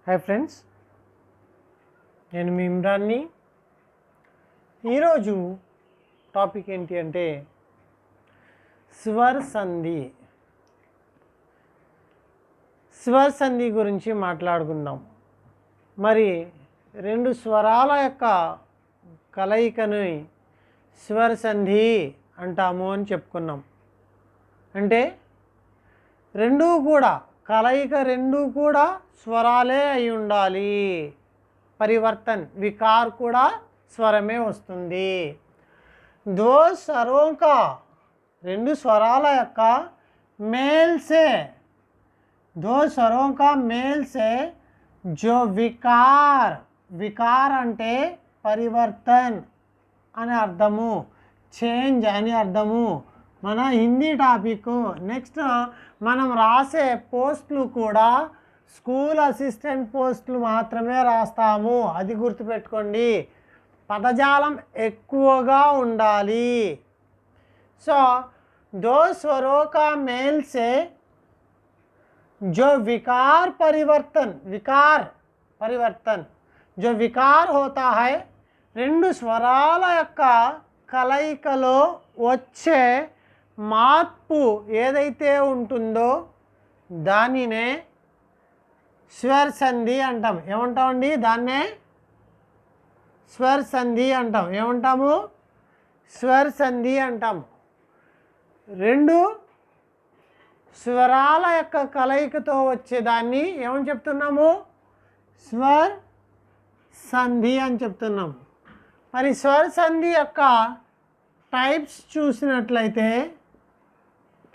Hi friends, నేను మీ ఇమ్రాన్ని. ఈరోజు topic ఏంటి అంటే స్వర సంధి. స్వర సంధి గురించి మాట్లాడుకుందాం. మరి రెండు స్వరాల యొక్క కలయికని స్వర సంధి అంటాము అని చెప్పుకున్నాం. అంటే రెండూ కూడా కలయిక రెండూ కూడా స్వరాలే అయి ఉండాలి. పరివర్తన్ వికార్ కూడా స్వరమే వస్తుంది. దో స్వరోं का రెండు స్వరాల యొక్క मेल से दो स्वरों का मेल से जो विकार వికార్ అంటే పరివర్తన్ అని అర్థము, చేంజ్ అని అర్థము. మన హిందీ టాపిక్. నెక్స్ట్ మనం రాసే పోస్టులు కూడా స్కూల్ అసిస్టెంట్ పోస్టులు మాత్రమే రాస్తాము, అది గుర్తుపెట్టుకోండి. పదజాలం ఎక్కువగా ఉండాలి. సో దో స్వరోं का मेल से जो विकार परिवर्तन जो विकार होता है, రెండు స్వరాల యొక్క కలయికలో వచ్చే మార్పు ఏదైతే ఉంటుందో దానినే స్వర సంధి అంటాం. ఏమంటామండి? దాన్నే స్వర సంధి అంటాం. ఏమంటాము? స్వర సంధి అంటాము. రెండు స్వరాల యొక్క కలయికతో వచ్చేదాన్ని ఏమని చెప్తున్నాము? స్వర సంధి అని చెప్తున్నాము. మరి స్వర సంధి యొక్క టైప్స్ చూసినట్లయితే,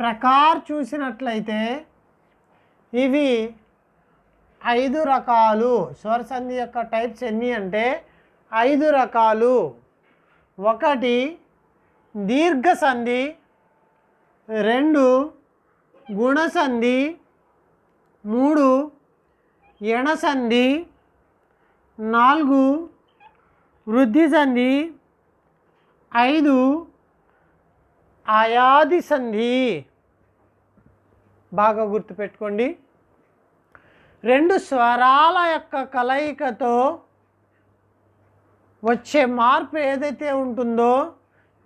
ప్రకార్ చూసినట్లయితే ఇవి 5 రకాలు. స్వర సంధి యొక్క టైప్స్ ఎన్ని అంటే 5 రకాలు. 1 దీర్ఘ సంధి, 2 గుణ సంధి, 3 యణ సంధి, 4 వృద్ధి సంధి, 5 ఆయాది సంధి. బాగా గుర్తుపెట్టుకోండి. రెండు స్వరాల యొక్క కలయికతో వచ్చే మార్పు ఏదైతే ఉంటుందో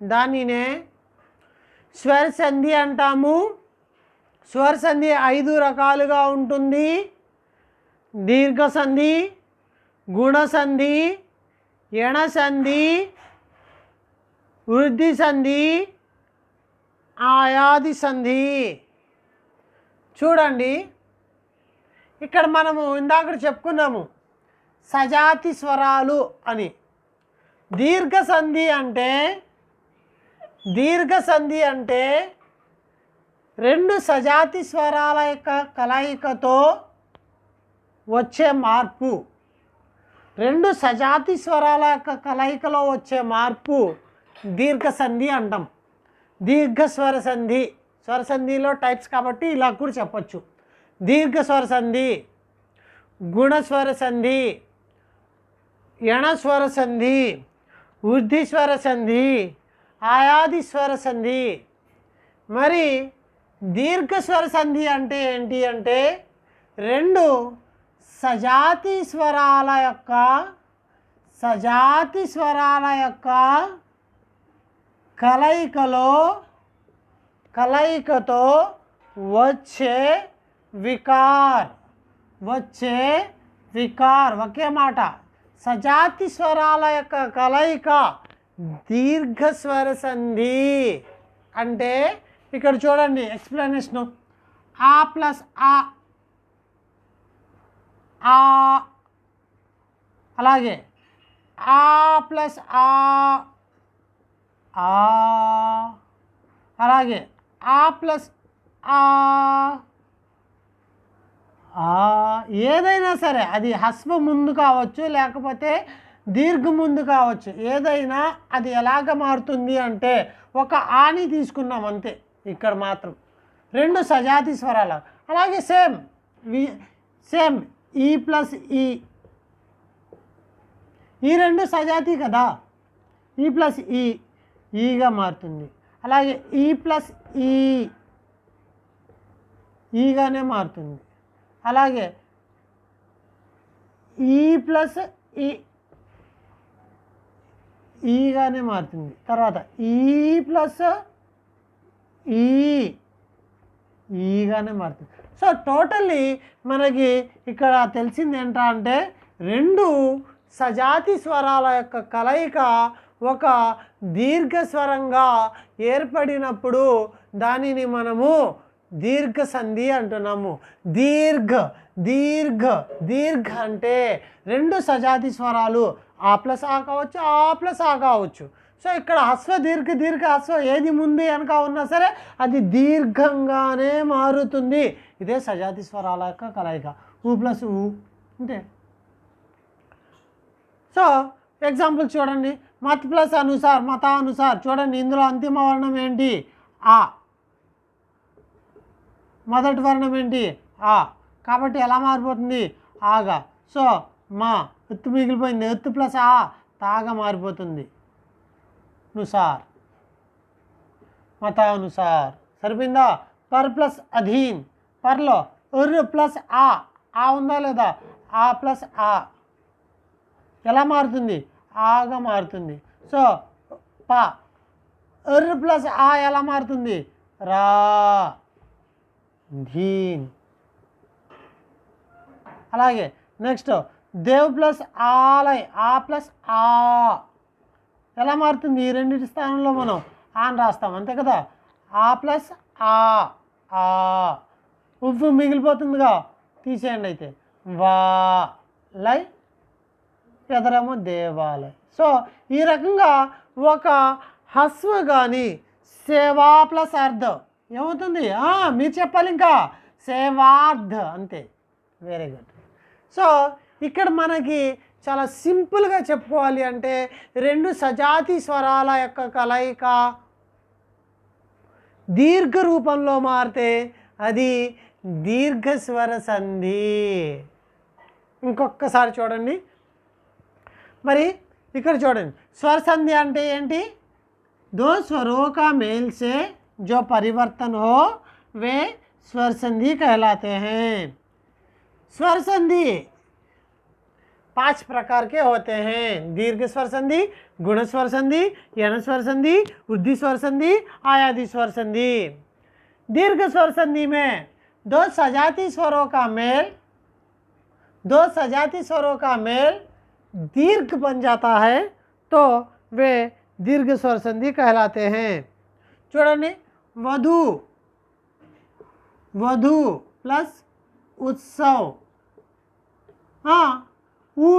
దానినే స్వర సంధి అంటాము. స్వర సంధి 5 రకాలుగా ఉంటుంది. దీర్ఘ సంధి, గుణ సంధి, యణ సంధి, వృద్ధి సంధి, ఆయాది సంధి. చూడండి, ఇక్కడ మనము ఇందాక చెప్పుకున్నాము సజాతి స్వరాలు అని. దీర్ఘ సంధి అంటే రెండు సజాతి స్వరాల యొక్క కలయికతో వచ్చే మార్పు. రెండు సజాతి స్వరాల యొక్క కలయికలో వచ్చే మార్పు దీర్ఘ సంధి అంటాం. దీర్ఘ స్వర సంధి. స్వర సంధిలో టైప్స్ కాబట్టి ఇలా కూడా చెప్పచ్చు. దీర్ఘ స్వర సంధి, గుణ స్వర సంధి, యణ స్వర సంధి, వృద్ధి స్వర సంధి, ఆయాది స్వర సంధి. మరి దీర్ఘ స్వర సంధి అంటే ఏంటి అంటే రెండు సజాతి స్వరాల యొక్క కలయికతో వచ్చే వికార్. ఒకే మాట. సజాతి స్వరాల యొక్క కలయిక దీర్ఘ స్వర సంధి. అంటే ఇక్కడ చూడండి ఎక్స్ప్లెనేషను. ఆ ప్లస్ ఆ, అలాగే ఆ ప్లస్ ఆ, అలాగే ఆ ప్లస్ ఆ. ఏదైనా సరే అది హస్వ ముందు కావచ్చు, లేకపోతే దీర్ఘ ముందు కావచ్చు. ఏదైనా అది ఎలాగ మారుతుంది అంటే ఒక ఆని తీసుకున్నాం అంతే. ఇక్కడ మాత్రం రెండు సజాతి స్వరాలు. అలాగే సేమ్ ఈ ప్లస్ ఈ రెండు సజాతి కదా. ఈ ప్లస్ ఈగా మారుతుంది. అలాగే ఈ ప్లస్ ఈగానే మారుతుంది. అలాగే ఈ ప్లస్ ఈ ఈగానే మారుతుంది. తర్వాత ఈ ప్లస్ ఈ ఈగానే మారుతుంది. సో టోటల్లీ మనకి ఇక్కడ తెలిసింది ఏంటా అంటే రెండు సజాతి స్వరాల యొక్క కలయిక ఒక దీర్ఘస్వరంగా ఏర్పడినప్పుడు దానిని మనము దీర్ఘ సంధి అంటున్నాము. దీర్ఘ దీర్ఘ దీర్ఘ అంటే రెండు సజాతి స్వరాలు ఆ ప్లస్ ఆ కావచ్చు, ఆ ప్లస్ ఆ కావచ్చు. సో ఇక్కడ హస్వ దీర్ఘ దీర్ఘ హస్వ ఏది ముందు వెనక ఉన్నా సరే అది దీర్ఘంగానే మారుతుంది. ఇదే సజాతి స్వరాల యొక్క కలయిక. ఊ ప్లస్ ఊ అంతే. సో ఎగ్జాంపుల్ చూడండి. మత్ ప్లస్ అనుసార్ మతానుసార్ చూడండి. ఇందులో అంతిమ వర్ణం ఏంటి? ఆ. మొదటి వర్ణం ఏంటి? ఆ. కాబట్టి ఎలా మారిపోతుంది? ఆగా. సో మా ఎత్తు మిగిలిపోయింది. ఎత్తు ప్లస్ ఆ తాగా మారిపోతుంది. నుసార్ మతానుసార్ సరిపోయిందా? పర్ ప్లస్ అధీన్ పర్లో ఉర్ ప్లస్ ఆ ఉందా లేదా? ఆ ప్లస్ ఆ ఎలా మారుతుంది? ఆగా మారుతుంది. సో పా ఉర్ ప్లస్ ఆ ఎలా మారుతుంది? రా ధీన్. అలాగే నెక్స్ట్ దేవ్ ప్లస్ ఆలయ్ ఆ ప్లస్ ఆ ఎలా మారుతుంది? ఈ రెండింటి స్థానంలో మనం ఆన్ రాస్తాం అంతే కదా. ఆ ప్లస్ ఆ ఉప్పు మిగిలిపోతుందిగా తీసేయండి. అయితే వా లై ఎదరేమో దేవాలయ్. సో ఈ రకంగా ఒక హస్వ కానీ సేవా ప్లస్ అర్ధ ఏమవుతుంది? మీరు చెప్పాలి ఇంకా సేవార్ధ అంతే. Very good. సో ఇక్కడ మనకి చాలా సింపుల్గా చెప్పుకోవాలి అంటే రెండు సజాతి స్వరాల యొక్క కలయిక దీర్ఘ రూపంలో మారితే అది దీర్ఘస్వర సంధి. ఇంకొకసారి చూడండి. మరి ఇక్కడ చూడండి. స్వర సంధి అంటే ఏంటి? దో స్వరోं का मेल से जो परिवर्तन हो वे स्वर संधि कहलाते हैं. स्वर संधि 5 प्रकार के होते हैं. दीर्घ स्वर संधि, गुण स्वर संधि, यण स्वर संधि, वृद्धि स्वर संधि, आयादी स्वर संधि. दीर्घ स्वर संधि में दो सजाती स्वरों का मेल दीर्घ बन जाता है तो वे दीर्घ स्वर संधि कहलाते हैं. చూడండి. వధు వధు ప్లస్ ఉత్సవ్ ఊ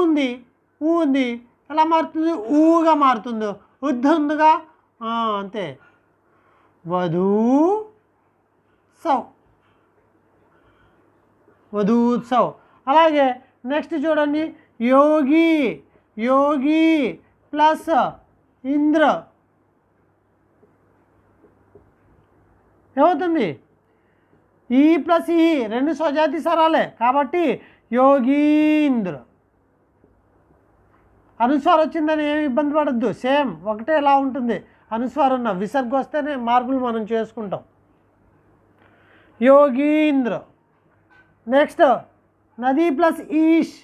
ఉంది ఎలా మారుతుంది? ఊగా మారుతుంది. ఉద్ధ ఉందిగా అంతే. వధూత్సవ్. అలాగే నెక్స్ట్ చూడండి. యోగి ప్లస్ ఇంద్ర ఏమవుతుంది? ఈ ప్లస్ ఈ రెండు స్వజాతి స్వరాలే కాబట్టి యోగీంద్ర. అనుస్వారం వచ్చిందని ఏమి ఇబ్బంది పడద్దు. సేమ్ ఒకటే ఎలా ఉంటుంది. అనుస్వారం ఉన్న విసర్గ వస్తేనే మార్పులు మనం చేసుకుంటాం. యోగీంద్ర. నెక్స్ట్ నదీ ప్లస్ ఈష్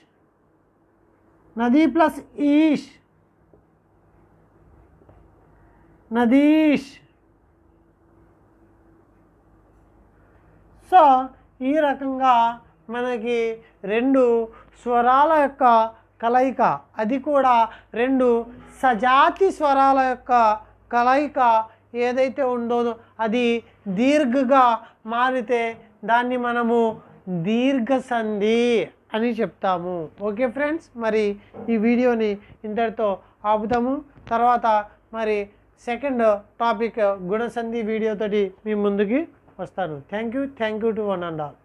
నదీష్. సో ఈ రకంగా మనకి రెండు స్వరాల యొక్క కలయిక, అది కూడా రెండు సజాతి స్వరాల యొక్క కలయిక ఏదైతే ఉందో అది దీర్ఘగా మారితే దాన్ని మనము దీర్ఘ సంధి అని చెప్తాము. ఓకే ఫ్రెండ్స్, మరి ఈ వీడియోని ఇంతటితో ఆపుతాము. తర్వాత మరి సెకండ్ టాపిక్ గుణసంధి వీడియోతోటి మీ ముందుకి వస్తాను. Thank you to one and all.